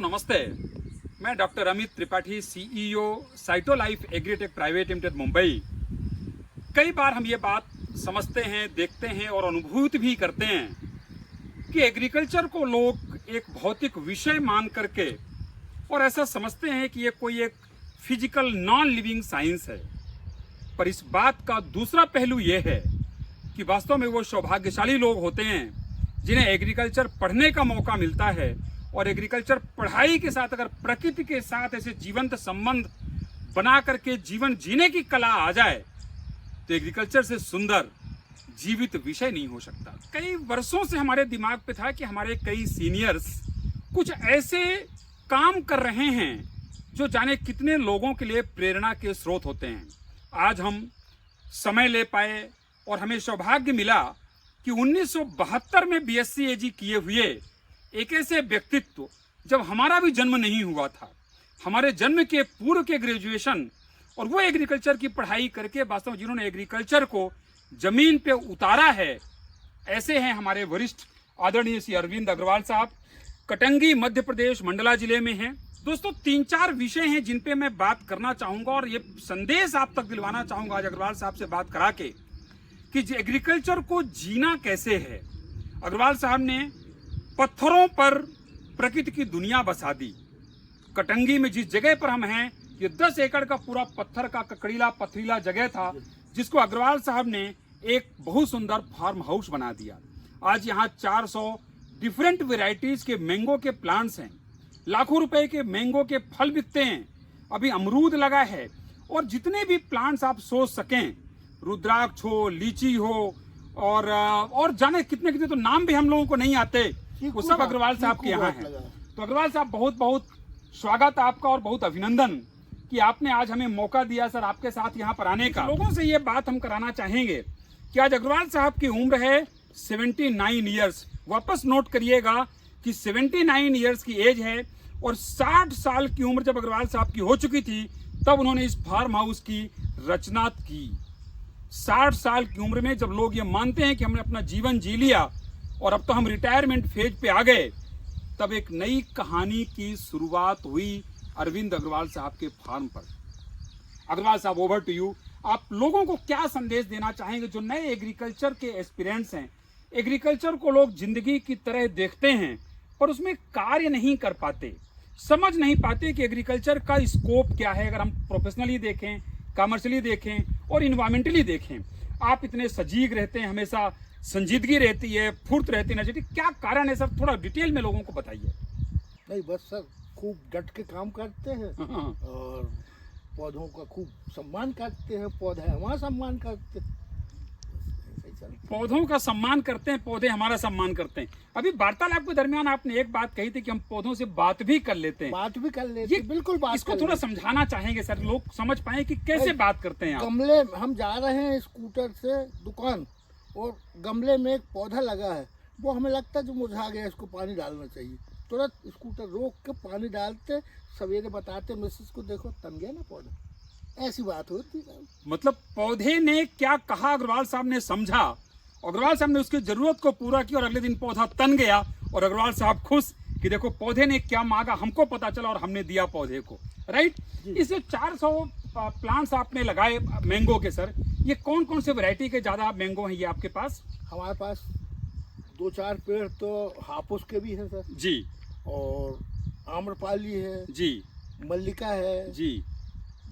नमस्ते। मैं doctor Amit Tripathi, CEO Cytolife Agritech private limited Mumbai. कई बार हम ये बात समझते हैं, देखते हैं और अनुभूति भी करते हैं कि एग्रीकल्चर को लोग एक भौतिक विषय मान करके और ऐसा समझते हैं कि ये कोई एक फिजिकल नॉन लिविंग साइंस है। पर इस बात का दूसरा पहलू ये है कि वास्तव में वो सौभाग्यशाली लोग होते हैं जिन्हें एग्रीकल्चर पढ़ने का मौका मिलता है। और एग्रीकल्चर पढ़ाई के साथ अगर प्रकृति के साथ ऐसे जीवंत संबंध बना करके जीवन जीने की कला आ जाए तो एग्रीकल्चर से सुंदर जीवित विषय नहीं हो सकता। कई वर्षों से हमारे दिमाग पे था कि हमारे कई सीनियर्स कुछ ऐसे काम कर रहे हैं जो जाने कितने लोगों के लिए प्रेरणा के स्रोत होते हैं। आज हम समय ले पाए और हमें सौभाग्य मिला कि 1972 में बीएससी एजी किए हुए एक ऐसे व्यक्तित्व, जब हमारा भी जन्म नहीं हुआ था, हमारे जन्म के पूर्व के ग्रेजुएशन और वो एग्रीकल्चर की पढ़ाई करके वास्तव में जिन्होंने एग्रीकल्चर को जमीन पे उतारा है, ऐसे हैं हमारे वरिष्ठ आदरणीय श्री अरविंद अग्रवाल साहब। कटंगी मध्य प्रदेश मंडला जिले में हैं। दोस्तों, 3-4 विषय हैं जिन पे मैं बात करना चाहूंगा और ये संदेश आप तक दिलवाना चाहूंगा आज अग्रवाल साहब से बात करा के कि एग्रीकल्चर को जीना कैसे है। अग्रवाल साहब ने पत्थरों पर प्रकृति की दुनिया बसा दी। कटंगी में जिस जगह पर हम हैं, ये 10 एकड़ का पूरा पत्थर का ककड़ीला पथरीला जगह था, जिसको अग्रवाल साहब ने एक बहुत सुंदर फार्म हाउस बना दिया। आज यहाँ 400 डिफरेंट वेराइटीज के मैंगो के प्लांट्स हैं, लाखों रुपए के मैंगो के फल बिकते हैं, अभी अमरूद लगा है और जितने भी प्लांट्स आप सोच सकें, रुद्राक्ष हो, लीची हो और जाने कितने कितने तो नाम भी हम लोगों को नहीं आते, वो सब अग्रवाल साहब के यहाँ है। तो अग्रवाल साहब, बहुत बहुत स्वागत आपका और बहुत अभिनंदन कि आपने आज हमें मौका दिया सर आपके साथ यहाँ पर आने का। लोगों से ये बात हम कराना चाहेंगे कि आज अग्रवाल साहब की उम्र है 79 ईयर्स। वापस नोट करिएगा कि 79 ईयर्स की एज है और 60 साल की उम्र जब अग्रवाल साहब की हो चुकी थी तब उन्होंने इस फार्म हाउस की रचना की। 60 साल की उम्र में जब लोग ये मानते हैं कि हमने अपना जीवन जी लिया और अब तो हम रिटायरमेंट फेज पे आ गए, तब एक नई कहानी की शुरुआत हुई अरविंद अग्रवाल साहब के फार्म पर। अग्रवाल साहब, ओवर टू यू। आप लोगों को क्या संदेश देना चाहेंगे जो नए एग्रीकल्चर के एस्पिरेंट्स हैं? एग्रीकल्चर को लोग जिंदगी की तरह देखते हैं पर उसमें कार्य नहीं कर पाते, समझ नहीं पाते कि एग्रीकल्चर का स्कोप क्या है। अगर हम प्रोफेशनली देखें, कमर्शियली देखें और इन्वायरमेंटली देखें, आप इतने सजीग रहते हैं, हमेशा संजीदगी रहती है, फुर्त रहती है, क्या कारण है सर? थोड़ा डिटेल में लोगों को बताइए। नहीं, बस सर खूब डट के काम करते हैं और पौधों का खूब सम्मान करते हैं, पौधे हमारा सम्मान करते हैं। पौधों का सम्मान करते हैं, पौधे हमारा सम्मान करते हैं। अभी वार्तालाप के दरमियान आपने एक बात कही थी कि हम पौधों से बात भी कर लेते हैं। बात भी कर लेते हैं, बिल्कुल बात। इसको थोड़ा समझाना चाहेंगे सर, लोग समझ पाए कि कैसे बात करते हैं आप। गमले, हम जा रहे हैं स्कूटर से दुकान और गमले में एक पौधा लगा है, वो हमें लगता है जो मुरझा गया, इसको पानी डालना चाहिए। तुरंत स्कूटर रोक के पानी डालते, सवेरे बताते मिसेस को, देखो तन गया ना पौधा। ऐसी बात होती है। मतलब पौधे ने क्या कहा, अग्रवाल साहब ने समझा, अग्रवाल साहब ने उसकी जरूरत को पूरा किया और अगले दिन पौधा तन गया और अग्रवाल साहब खुश कि देखो पौधे ने क्या मांगा, हमको पता चला और हमने दिया पौधे को। राइट। इसे 400 प्लांट्स आपने लगाए मैंगो के। सर, ये कौन कौन से वैरायटी के ज्यादा मैंगो हैं ये आपके पास? हमारे पास 2-4 पेड़ तो हापुस के भी हैं सर जी, और आम्रपाली है जी, मल्लिका है जी,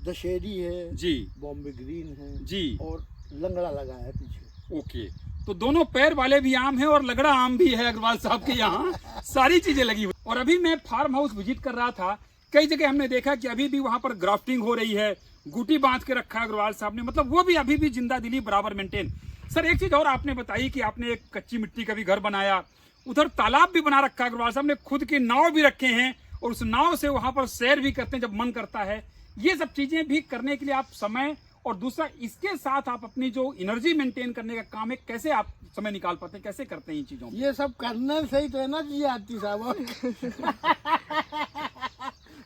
दशहरी है जी, बॉम्बे ग्रीन है जी, और लंगड़ा लगा है पीछे। ओके, तो दोनों पैर वाले भी आम है और लगड़ा आम भी है अग्रवाल साहब के यहाँ। सारी चीजें लगी हुई। और अभी मैं फार्म हाउस विजिट कर रहा था, कई जगह हमने देखा कि अभी भी वहां पर ग्राफ्टिंग हो रही है, गुटी बांध के रखा है अग्रवाल साहब ने, मतलब वो भी अभी भी जिंदा दिली बराबर मेंटेन। सर, एक चीज और आपने बताई कि आपने एक कच्ची मिट्टी का भी घर बनाया, उधर तालाब भी बना रखा है, अग्रवाल साहब ने खुद के नाव भी रखे हैं और उस नाव से वहां पर सैर भी करते हैं जब मन करता है। ये सब चीजें भी करने के लिए आप समय, और दूसरा इसके साथ आप अपनी जो एनर्जी मेंटेन करने का काम है, कैसे आप समय निकाल पाते हैं, कैसे करते हैं इन चीजों में? ये सब करने से ही तो एनर्जी आती साहब।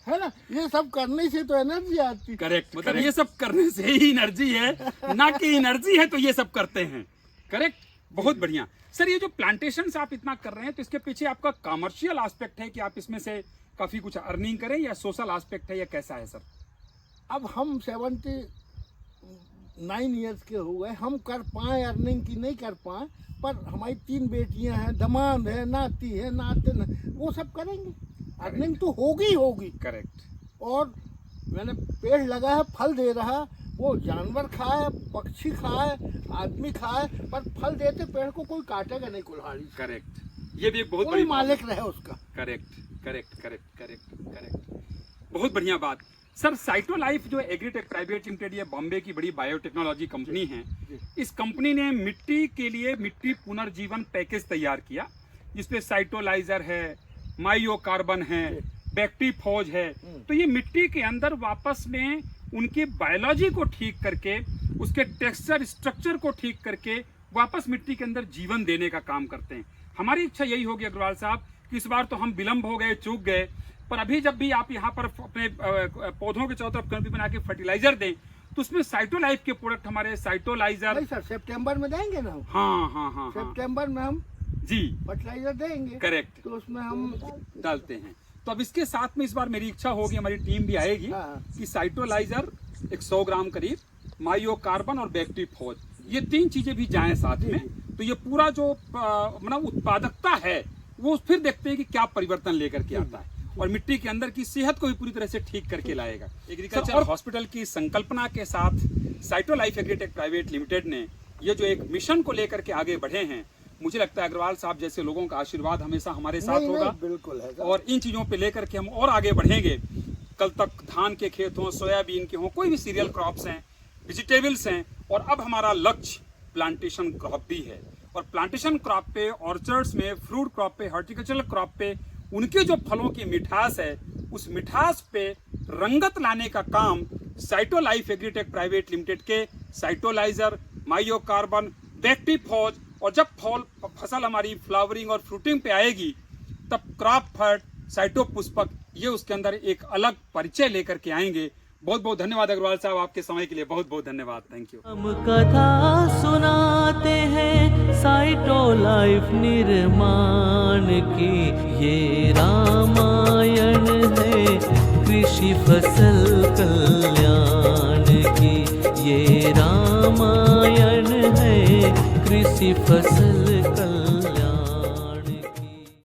है ना, ये सब करने से तो एनर्जी आती। करेक्ट, मतलब ये सब करने से ही एनर्जी है, ना कि एनर्जी है तो ये सब करते हैं। करेक्ट, बहुत बढ़िया। सर, ये जो प्लांटेशन आप इतना कर रहे हैं तो इसके पीछे आपका कमर्शियल एस्पेक्ट है कि आप इसमें से काफी कुछ अर्निंग करें या सोशल एस्पेक्ट है या कैसा है सर? अब हम 79 ईयर्स के हो गए, हम कर पाए अर्निंग की नहीं कर पाए, पर हमारी 3 बेटियां हैं, दमाद है, नाती है, नातिन है, वो सब करेंगे, अर्निंग तो होगी होगी। करेक्ट। और मैंने पेड़ लगा है, फल दे रहा, वो जानवर खाए, पक्षी खाए, आदमी खाए, पर फल देते पेड़ को कोई काटेगा नहीं कुल्हाड़ी से। करेक्ट, ये भी एक बहुत कोई बड़ी मालिक रहे उसका। Correct correct correct correct correct, बहुत बढ़िया बात सर। साइटो लाइफ जो एग्रीटेक प्राइवेट लिमिटेड, ये बॉम्बे की बड़ी बायोटेक्नोलॉजी कंपनी है। इस कंपनी ने मिट्टी के लिए मिट्टी पुनर्जीवन पैकेज तैयार किया, जिसपे साइटोलाइजर है, माइयो कार्बन है, बैक्टीफोज है। तो ये मिट्टी के अंदर वापस में उनकी बायोलॉजी को ठीक करके, उसके टेक्सचर स्ट्रक्चर को ठीक करके वापस मिट्टी के अंदर जीवन देने का काम करते हैं। हमारी इच्छा यही होगी अग्रवाल साहब कि इस बार तो हम विलम्ब हो गए, चूक गए, पर अभी जब भी आप यहाँ पर अपने पौधों के चारों तरफ कैनोपी बना के फर्टिलाइजर दें, तो उसमें साइटो लाइफ के प्रोडक्ट, हमारे साइटोलाइजर। नहीं सर, सितंबर में देंगे ना हम। हाँ हाँ हाँ, सितंबर में हम जी फर्टिलाइजर देंगे। करेक्ट, तो उसमें हम डालते हैं। तो अब इसके साथ में इस बार मेरी इच्छा होगी, हमारी टीम भी आएगी, हाँ। कि साइटोलाइजर 100 ग्राम करीब, माइयो कार्बन और बैक्टीफोज, ये 3 चीजें भी जाएं साथ में। तो ये पूरा जो मतलब उत्पादकता है वो फिर देखते हैं कि क्या परिवर्तन लेकर के आता है, और मिट्टी के अंदर की सेहत को भी पूरी तरह से ठीक करके लाएगा। एग्रीकल्चर हॉस्पिटल की संकल्पना के साथ cyto life agritech private limited ने ये जो एक मिशन को लेकर के आगे बढ़े हैं, मुझे लगता है अग्रवाल साहब जैसे लोगों का आशीर्वाद हमेशा हमारे साथ होगा। बिल्कुल है सर। और इन चीजों पे लेकर के हम और आगे बढ़ेंगे। कल तक धान के खेत हों, सोयाबीन के हों, कोई भी सीरियल क्रॉप्स हैं, वेजिटेबल्स हैं, और अब हमारा लक्ष्य प्लांटेशन क्रॉप भी है। और प्लांटेशन क्रॉप पे, ऑर्चर्ड्स में, फ्रूट क्रॉप पे, हॉर्टिकल्चरल क्रॉप पे उनके जो फलों की मिठास है, उस मिठास पे रंगत लाने का काम cyto life agritech private limited के साइटोलाइजर, माइयो कार्बन, बैक्टीफोज, और जब फसल हमारी फ्लावरिंग और फ्रूटिंग पे आएगी, तब क्रॉप फर्ट, साइटो पुष्पक, ये उसके अंदर एक अलग परिचय लेकर के आएंगे। बहुत बहुत धन्यवाद अग्रवाल साहब, आपके समय के लिए बहुत बहुत धन्यवाद। Thank you. हम कथा सुनाते हैं साइटो लाइफ निर्माण की, ये रामायण है कृषि फसल कल्याण की, ये रामायण है कृषि फसल कल्याण।